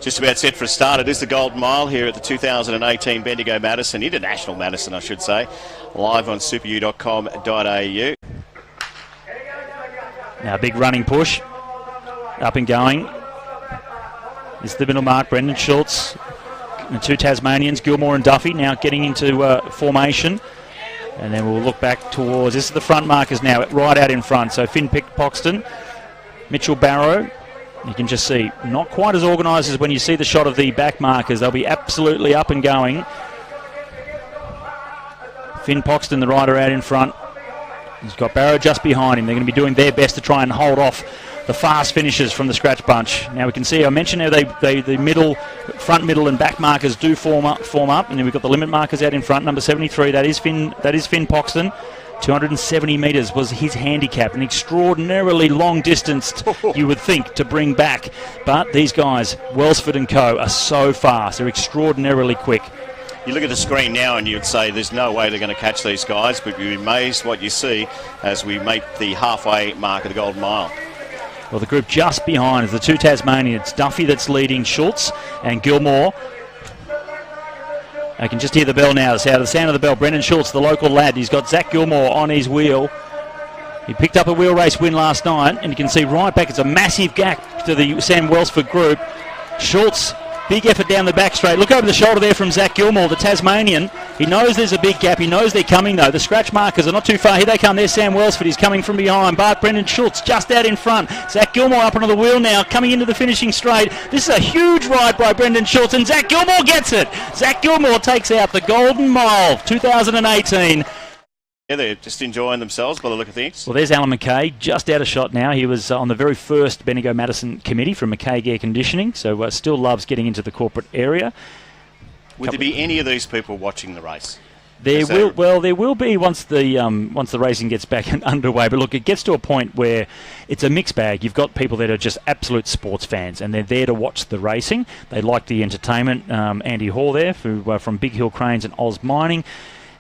Just about set for a start. It is the Golden Mile here at the 2018 Bendigo Madison, International Madison I should say, live on superu.com.au. Now a big running push, up and going. This is the middle mark, Brendan Schultz. The two Tasmanians, Gilmore and Duffy, now getting into formation. And then we'll look back towards, this is the front markers now, right out in front. So Finn Poxton, Mitchell Barrow. You can just see, not quite as organised as when you see the shot of the back markers. They'll be absolutely up and going. Finn Poxton, the rider, out in front. He's got Barrow just behind him. They're going to be doing their best to try and hold off the fast finishes from the scratch bunch. Now we can see, I mentioned how the middle, front, middle and back markers do form up, and then we've got the limit markers out in front. Number 73, that is Finn Poxton. 270 metres was his handicap, an extraordinarily long distance, you would think, to bring back. But these guys, Welsford and Co, are so fast. They're extraordinarily quick. You look at the screen now and you'd say there's no way they're going to catch these guys, but you're amazed what you see as we make the halfway mark of the Golden Mile. Well, the group just behind is the two Tasmanians. Duffy that's leading Schultz and Gilmore. I can just hear the bell now. The sound of the bell. Brendan Schultz, the local lad. He's got Zach Gilmore on his wheel. He picked up a wheel race win last night, and you can see right back, it's a massive gap to the Sam Welsford group. Schultz, big effort down the back straight. Look over the shoulder there from Zach Gilmore, the Tasmanian. He knows there's a big gap. He knows they're coming, though. The scratch markers are not too far. Here they come. There's Sam Welsford. He's coming from behind. Brendan Schultz just out in front. Zach Gilmore up onto the wheel now, coming into the finishing straight. This is a huge ride by Brendan Schultz, and Zach Gilmore gets it. Zach Gilmore takes out the Golden Mile 2018. Yeah, they're just enjoying themselves by the look of things. Well, there's Alan McKay, just out of shot now. He was on the very first Bendigo Madison committee from McKay Air Conditioning, so still loves getting into the corporate area. Would there be any of these people watching the race? There will be once the racing gets back underway. But look, it gets to a point where it's a mixed bag. You've got people that are just absolute sports fans, and they're there to watch the racing. They like the entertainment. Andy Hall there, from Big Hill Cranes and Oz Mining.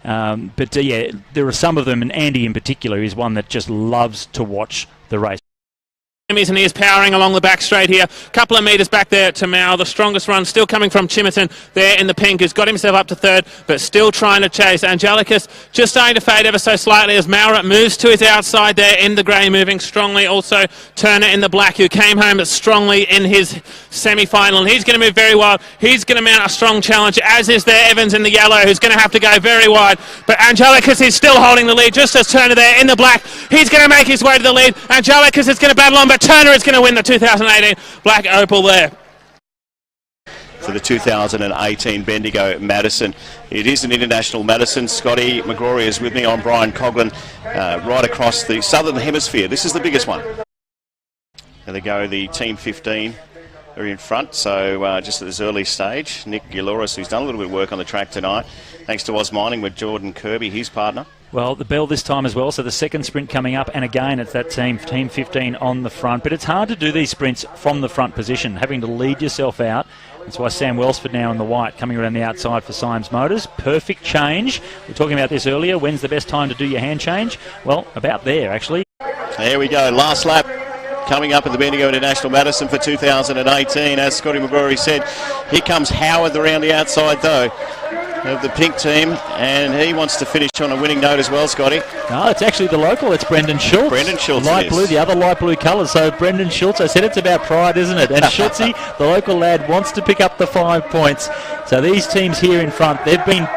Yeah, there are some of them, and Andy in particular is one that just loves to watch the race. And he is powering along the back straight here. Couple of metres back there to Mao. The strongest run still coming from Chimerton there in the pink, who's got himself up to third, but still trying to chase. Angelicus just starting to fade ever so slightly as Maurer moves to his outside there in the grey, moving strongly. Also Turner in the black, who came home strongly in his semi-final, and he's going to move very wide. He's going to mount a strong challenge, as is there Evans in the yellow, who's going to have to go very wide. But Angelicus is still holding the lead, just as Turner there in the black. He's going to make his way to the lead. Angelicus is going to battle on, but Turner is going to win the 2018 Black Opal there. For the 2018 Bendigo Madison. It is an International Madison. Scotty McGrory is with me. I'm Brian Coughlin, right across the southern hemisphere. This is the biggest one. There they go, the Team 15 are in front, so just at this early stage. Nick Gilouris, who's done a little bit of work on the track tonight, thanks to Oz Mining with Jordan Kirby, his partner. Well, the bell this time as well, so the second sprint coming up, and again it's that Team 15 on the front. But it's hard to do these sprints from the front position, having to lead yourself out. That's why Sam Welsford now in the white, coming around the outside for Symes Motors. Perfect change. We were talking about this earlier. When's the best time to do your hand change? Well, about there, actually. There we go, last lap coming up at the Bendigo International Madison for 2018. As Scotty McGrory said, here comes Howard around the outside though of the pink team, and he wants to finish on a winning note as well, Scotty. No, it's actually the local. It's Brendan Schultz. Brendan Schultz, light blue, the other light blue colours. So Brendan Schultz, I said it's about pride, isn't it? And Schultzy, the local lad, wants to pick up the 5 points. So these teams here in front, they've been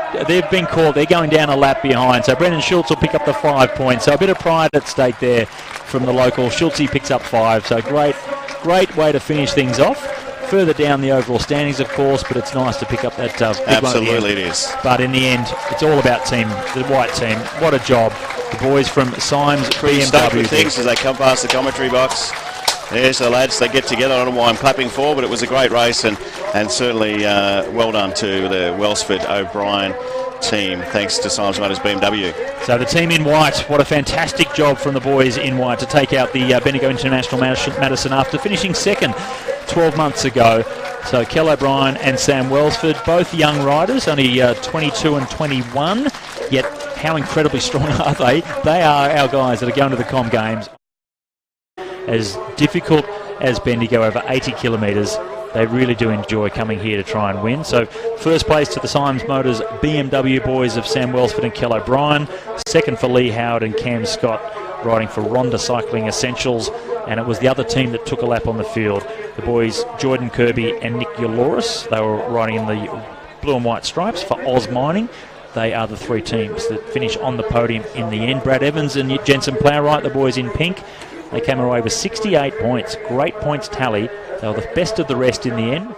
caught. They're going down a lap behind. So Brendan Schultz will pick up the 5 points. So a bit of pride at stake there from the local. Schultzy picks up 5. So great way to finish things off. Further down the overall standings, of course, but it's nice to pick up that big Absolutely one it is. But in the end, it's all about the white team. What a job. The boys from Symes BMW. Things as they come past the commentary box. There's the lads, they get together. I don't know why I'm clapping for, but it was a great race, and certainly well done to the Welsford O'Brien team, thanks to Symes Motors BMW. So the team in white, what a fantastic job from the boys in white to take out the Bendigo International Madison after finishing second 12 months ago. So Kel O'Brien and Sam Welsford, both young riders, only 22 and 21, yet how incredibly strong are they? They are our guys that are going to the Com Games. As difficult as Bendigo, over 80 kilometres, they really do enjoy coming here to try and win. So first place to the Symes Motors BMW boys of Sam Welsford and Kel O'Brien. Second for Lee Howard and Cam Scott, riding for Rhonda Cycling Essentials. And it was the other team that took a lap on the field. The boys, Jordan Kirby and Nick Euloris, they were riding in the blue and white stripes for Oz Mining. They are the three teams that finish on the podium in the end. Brad Evans and Jensen Plowright, the boys in pink, they came away with 68 points. Great points tally. They were the best of the rest in the end.